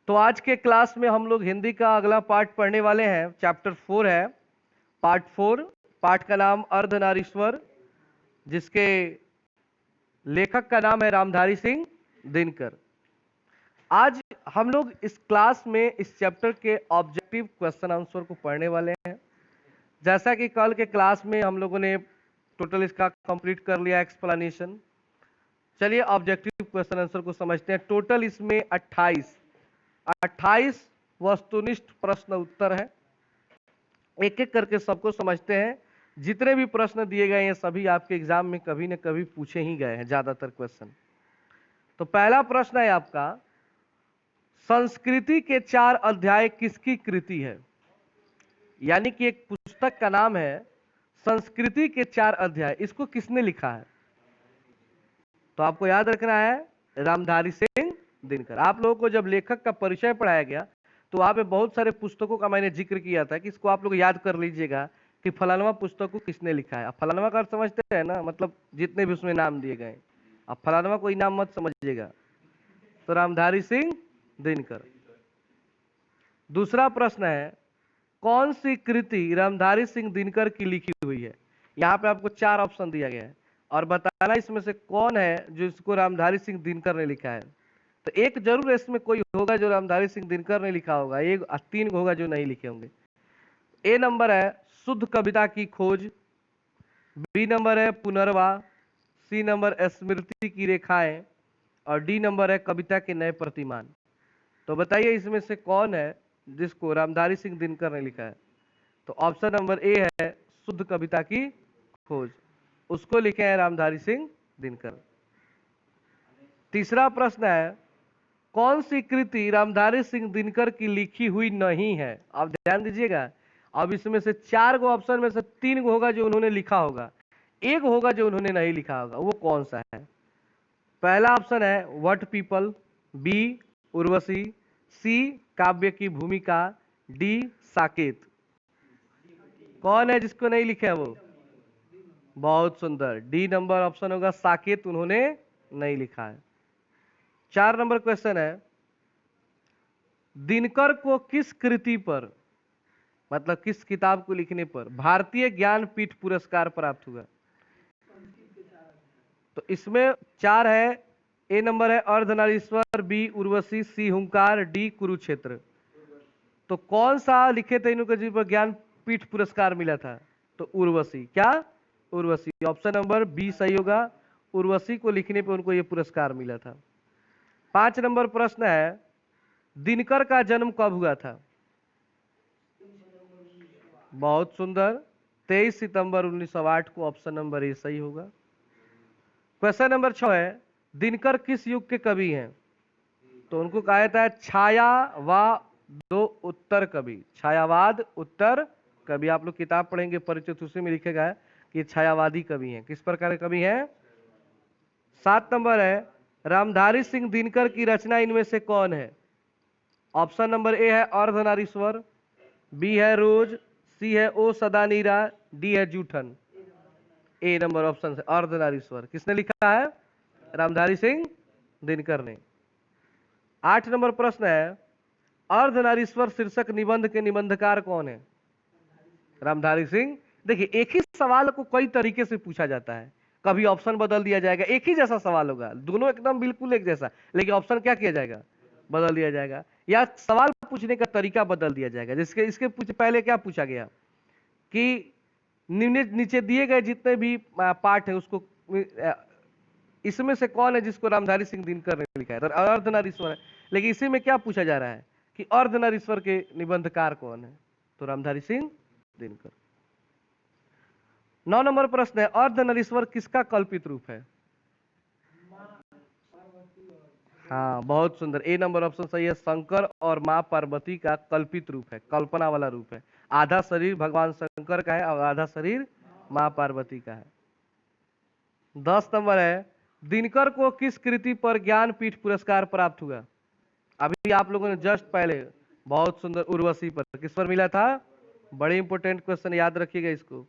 तो आज के क्लास में हम लोग हिंदी का अगला पार्ट पढ़ने वाले हैं। चैप्टर 4 है, पार्ट 4। पाठ का नाम अर्धनारीश्वर, जिसके लेखक का नाम है रामधारी सिंह दिनकर। आज हम लोग इस क्लास में इस चैप्टर के ऑब्जेक्टिव क्वेश्चन आंसर को पढ़ने वाले हैं। जैसा कि कल के क्लास में हम लोगों ने टोटल इसका कंप्लीट कर लिया एक्सप्लेनेशन। चलिए ऑब्जेक्टिव क्वेश्चन आंसर को समझते हैं। टोटल इसमें 28 वस्तुनिष्ठ प्रश्न उत्तर है। एक एक करके सबको समझते हैं। जितने भी प्रश्न दिए गए हैं सभी आपके एग्जाम में कभी न कभी पूछे ही गए हैं, ज्यादातर क्वेश्चन। तो पहला प्रश्न है आपका, संस्कृति के 4 अध्याय किसकी कृति है? यानी कि एक पुस्तक का नाम है संस्कृति के 4 अध्याय, इसको किसने लिखा है? तो आपको याद रखना है रामधारी सिंह दिनकर। आप लोगों को जब लेखक का परिचय पढ़ाया गया तो वहां पे बहुत सारे पुस्तकों का मैंने जिक्र किया था कि इसको आप लोग याद कर लीजिएगा कि फलानवा पुस्तक को किसने लिखा है। आप फलानवा का अर्थ समझते हैं ना, मतलब जितने भी उसमें नाम दिए गए। आप फलानवा कोई नाम मत समझिएगा। तो रामधारी सिंह दिनकर। दूसरा प्रश्न है, कौन सी कृति रामधारी सिंह दिनकर की लिखी हुई है? यहाँ पे आपको 4 ऑप्शन दिया गया है और बताना इसमें से कौन है जो इसको रामधारी सिंह दिनकर ने लिखा है। तो एक जरूर इसमें कोई होगा जो रामधारी सिंह दिनकर ने लिखा होगा, एक 3 होगा जो नहीं लिखे होंगे। ए नंबर है शुद्ध कविता की खोज, बी नंबर है पुनर्वा, सी नंबर स्मृति की रेखाएं और डी नंबर है कविता के नए प्रतिमान। तो बताइए इसमें से कौन है जिसको रामधारी सिंह दिनकर ने लिखा है? तो ऑप्शन नंबर ए है शुद्ध कविता की खोज, उसको लिखे हैं रामधारी सिंह दिनकर। तीसरा प्रश्न है, कौन सी कृति रामधारी सिंह दिनकर की लिखी हुई नहीं है? आप ध्यान दीजिएगा। अब इसमें से 4 गो ऑप्शन में से 3 गो होगा जो उन्होंने लिखा होगा, एक होगा जो उन्होंने नहीं लिखा होगा। वो कौन सा है? पहला ऑप्शन है वट पीपल, बी उर्वशी, सी काव्य की भूमिका, डी साकेत। कौन है जिसको नहीं लिखे है वो? बहुत सुंदर, डी नंबर ऑप्शन होगा साकेत, उन्होंने नहीं लिखा है। 4 नंबर क्वेश्चन है, दिनकर को किस कृति पर, मतलब किस किताब को लिखने पर भारतीय ज्ञानपीठ पुरस्कार प्राप्त हुआ? तो इसमें 4 है। ए नंबर है अर्धनारीश्वर, बी उर्वशी, सी हुंकार, डी कुरुक्षेत्र। तो कौन सा लिखे थे इनको जी पर ज्ञानपीठ पुरस्कार मिला था? तो उर्वशी। क्या? उर्वशी। ऑप्शन नंबर बी सही होगा, उर्वशी को लिखने पर उनको यह पुरस्कार मिला था। 5 नंबर प्रश्न है, दिनकर का जन्म कब हुआ था? बहुत सुंदर, 23 सितंबर 1908 को। ऑप्शन नंबर ए सही होगा। क्वेश्चन नंबर 6 है, दिनकर किस युग के कवि हैं? तो उनको कहा जाता है छायावाद उत्तर कवि, छायावाद उत्तर कवि। आप लोग किताब पढ़ेंगे परिचित, उसी में लिखेगा कि छायावादी कवि हैं। किस प्रकार के कवि हैं? 7 नंबर है, रामधारी सिंह दिनकर की रचना इनमें से कौन है? ऑप्शन नंबर ए है अर्धनारीश्वर, बी है रोज, सी है ओ सदा नीरा, डी है जूठन। ए नंबर ऑप्शन से अर्धनारीश्वर किसने लिखा है? रामधारी सिंह दिनकर ने। 8 नंबर प्रश्न है, अर्धनारीश्वर शीर्षक निबंध के निबंधकार कौन है? रामधारी सिंह। देखिए एक ही सवाल को कई तरीके से पूछा जाता है, कभी ऑप्शन बदल दिया जाएगा, एक ही जैसा सवाल होगा, दोनों एकदम बिल्कुल एक जैसा, लेकिन ऑप्शन क्या किया जाएगा? बदल दिया जाएगा, या सवाल पूछने का तरीका बदल दिया जाएगा। जिसके इसके पहले क्या पूछा गया कि नीचे दिए गए जितने भी पाठ है उसको इसमें से कौन है जिसको रामधारी सिंह दिनकर ने लिखा है? तो अर्धनारीश्वर है। लेकिन इसी में क्या पूछा जा रहा है कि अर्धनारीश्वर के निबंधकार कौन है? तो रामधारी सिंह दिनकर। 9 नंबर प्रश्न है, अर्धनारीश्वर किसका कल्पित रूप है? हाँ बहुत सुंदर, ए नंबर ऑप्शन सही है, शंकर और मां पार्वती का कल्पित रूप है, कल्पना वाला रूप है। आधा शरीर भगवान शंकर का है और आधा शरीर मां पार्वती का है। 10 नंबर है, दिनकर को किस कृति पर ज्ञानपीठ पुरस्कार प्राप्त हुआ? अभी आप लोगों ने जस्ट पहले बहुत सुंदर उर्वशी पर, किस पर मिला था? बड़े इंपोर्टेंट क्वेश्चन, याद रखिएगा इसको।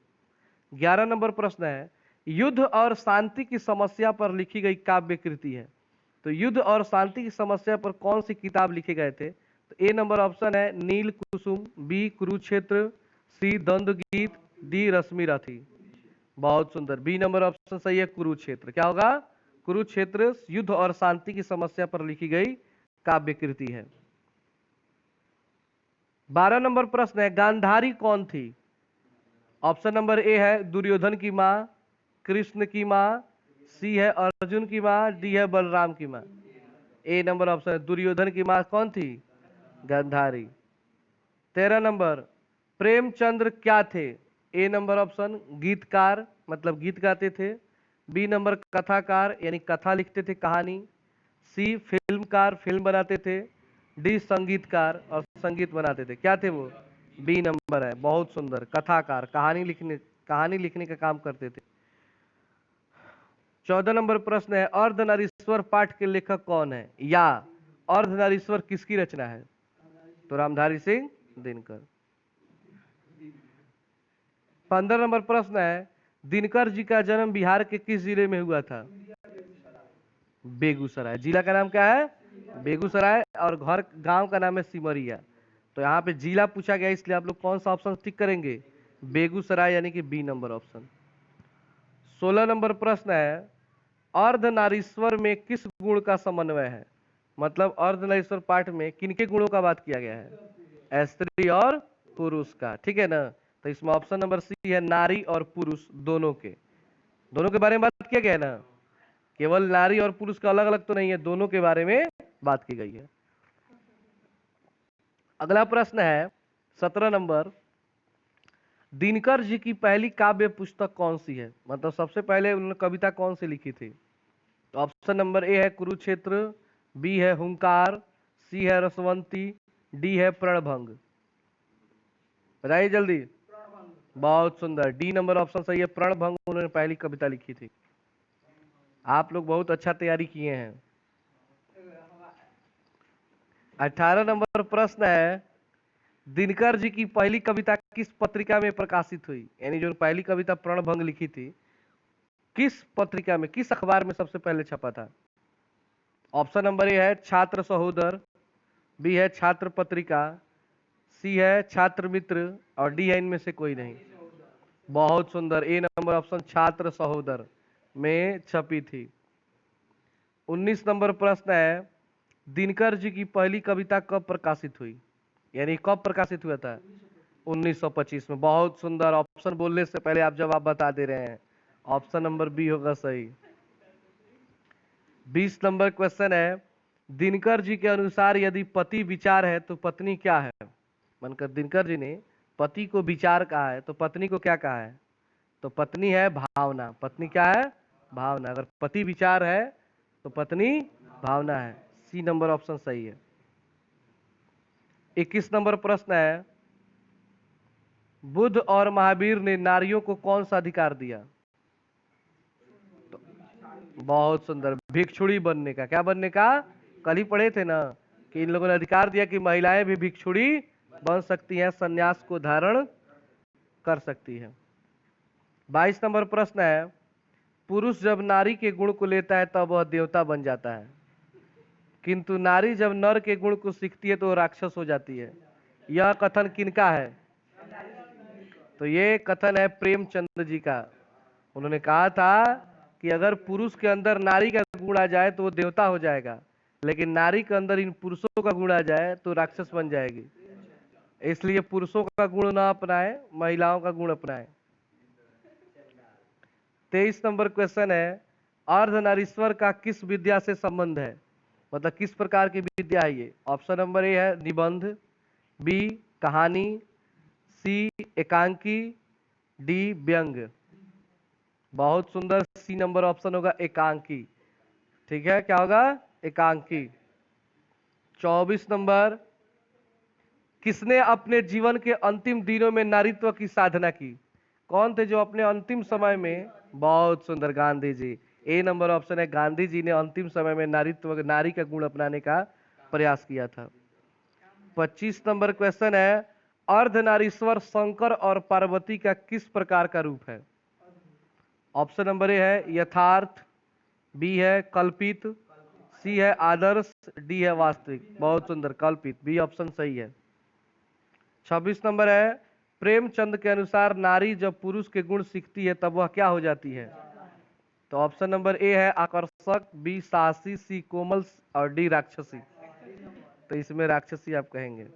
11 नंबर प्रश्न है, युद्ध और शांति की समस्या पर लिखी गई काव्य कृति है। तो युद्ध और शांति की समस्या पर कौन सी किताब लिखे गए थे? तो ए नंबर ऑप्शन है नील कुसुम, बी कुरुक्षेत्र, सी द्वंद्व गीत, डी रश्मि रथी। बहुत सुंदर, बी नंबर ऑप्शन सही है, कुरुक्षेत्र। क्या होगा? कुरुक्षेत्र युद्ध और शांति की समस्या पर लिखी गई काव्य कृति है। 12 नंबर प्रश्न है, गांधारी कौन थी? ऑप्शन नंबर ए है दुर्योधन की मां, कृष्ण की मां, सी है अर्जुन की मां, डी है बलराम की मां। ए नंबर ऑप्शन है दुर्योधन की मां कौन थी? गांधारी। 13 नंबर, प्रेमचंद्र क्या थे? ए नंबर ऑप्शन गीतकार, मतलब गीत गाते थे, बी नंबर कथाकार यानी कथा लिखते थे, कहानी, सी फिल्मकार, फिल्म बनाते थे, डी संगीतकार और संगीत बनाते थे। क्या थे वो? बी नंबर है, बहुत सुंदर, कथाकार, कहानी लिखने का काम करते थे। 14 नंबर प्रश्न है, अर्धनारीश्वर पाठ के लेखक कौन है, या अर्धनारीश्वर किसकी रचना है? तो रामधारी सिंह दिनकर। 15 नंबर प्रश्न है, दिनकर जी का जन्म बिहार के किस जिले में हुआ था? बेगूसराय। जिला का नाम क्या है? बेगूसराय, और घर गांव का नाम है सिमरिया। तो यहाँ पे जिला पूछा गया, इसलिए आप लोग कौन सा ऑप्शन टिक करेंगे? बेगूसराय, यानी कि बी नंबर ऑप्शन। 16 नंबर प्रश्न है, अर्धनारीश्वर में किस गुण का समन्वय है? मतलब अर्धनारीश्वर पाठ में किनके गुणों का बात किया गया है? स्त्री और पुरुष का, ठीक है ना? तो इसमें ऑप्शन नंबर सी है नारी और पुरुष दोनों के बारे में बात किया गया है ना, केवल नारी और पुरुष का अलग अलग तो नहीं है, दोनों के बारे में बात की गई है। अगला प्रश्न है 17 नंबर, दिनकर जी की पहली काव्य पुस्तक कौन सी है? मतलब सबसे पहले उन्होंने कविता कौन सी लिखी थी? तो ऑप्शन नंबर ए है कुरुक्षेत्र, बी है हुंकार, सी है रसवंती, डी है प्रणभंग। बताइए जल्दी। बहुत सुंदर, डी नंबर ऑप्शन सही है, प्रणभंग उन्होंने पहली कविता लिखी थी। आप लोग बहुत अच्छा तैयारी किए हैं। 18 नंबर प्रश्न है, दिनकर जी की पहली कविता किस पत्रिका में प्रकाशित हुई? यानी जो पहली कविता प्रणभंग लिखी थी, किस पत्रिका में, किस अखबार में सबसे पहले छपा था? ऑप्शन नंबर ए है छात्र सहोदर, बी है छात्र पत्रिका, सी है छात्र मित्र, और डी है इनमें से कोई नहीं। बहुत सुंदर, ए नंबर ऑप्शन छात्र सहोदर में छपी थी। 19 नंबर प्रश्न है, दिनकर जी की पहली कविता कब प्रकाशित हुई? यानी कब प्रकाशित हुआ था? 1925 में। बहुत सुंदर, ऑप्शन बोलने से पहले आप जवाब बता दे रहे हैं। ऑप्शन नंबर बी होगा सही। 20 नंबर क्वेश्चन है, दिनकर जी के अनुसार यदि पति विचार है तो पत्नी क्या है? मनकर दिनकर जी ने पति को विचार कहा है, तो पत्नी को क्या कहा है? तो पत्नी है भावना। पत्नी क्या है? भावना। अगर पति विचार है तो पत्नी भावना है। सी नंबर ऑप्शन सही है। 21 नंबर प्रश्न है, बुद्ध और महावीर ने नारियों को कौन सा अधिकार दिया? तो बहुत सुंदर, भिक्षुणी बनने का। क्या बनने का? कल ही पढ़े थे ना कि इन लोगों ने अधिकार दिया कि महिलाएं भी भिक्षुणी बन सकती हैं, संन्यास को धारण कर सकती हैं। 22 नंबर प्रश्न है, पुरुष जब नारी के गुण को लेता है तब वह देवता बन जाता है, किंतु नारी जब नर के गुण को सीखती है तो राक्षस हो जाती है। यह कथन किनका है? तो ये कथन है प्रेमचंद जी का। उन्होंने कहा था कि अगर पुरुष के अंदर नारी का गुण आ जाए तो वो देवता हो जाएगा, लेकिन नारी के अंदर इन पुरुषों का गुण आ जाए तो राक्षस बन जाएगी। इसलिए पुरुषों का गुण ना अपनाए, महिलाओं का गुण अपनाए। 23 नंबर क्वेश्चन है, अर्धनारीश्वर का किस विद्या से संबंध है? मतलब किस प्रकार की विद्या है ये? ऑप्शन नंबर ए है निबंध, बी कहानी, सी एकांकी, डी व्यंग। बहुत सुंदर, सी नंबर ऑप्शन होगा एकांकी। ठीक है, क्या होगा? एकांकी। 24 नंबर, किसने अपने जीवन के अंतिम दिनों में नारीत्व की साधना की? कौन थे जो अपने अंतिम समय में? बहुत सुंदर, गांधी जी। ए नंबर ऑप्शन है, गांधी जी ने अंतिम समय में नारी का गुण अपनाने का प्रयास किया था। 25 नंबर क्वेश्चन है, अर्धनारीश्वर शंकर और पार्वती का किस प्रकार का रूप है? ऑप्शन नंबर ए है यथार्थ, बी है कल्पित, सी है आदर्श, डी है वास्तविक। बहुत सुंदर, कल्पित, बी ऑप्शन सही है। 26 नंबर है, प्रेमचंद के अनुसार नारी जब पुरुष के गुण सीखती है तब वह क्या हो जाती है? तो ऑप्शन नंबर ए है आकर्षक, बी साहसी, सी कोमल और डी राक्षसी। तो इसमें राक्षसी आप कहेंगे।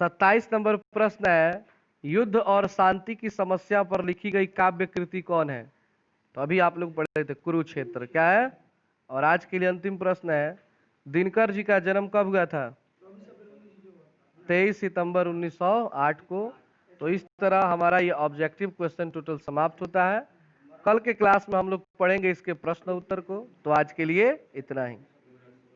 27 नंबर प्रश्न है, युद्ध और शांति की समस्या पर लिखी गई काव्य कृति कौन है? तो अभी आप लोग पढ़ रहे थे कुरुक्षेत्र, क्या है? और आज के लिए अंतिम प्रश्न है, दिनकर जी का जन्म कब हुआ था? 23 सितंबर 1908 को। तो इस तरह हमारा ये ऑब्जेक्टिव क्वेश्चन टोटल समाप्त होता है। कल के क्लास में हम लोग पढ़ेंगे इसके प्रश्न उत्तर को। तो आज के लिए इतना ही।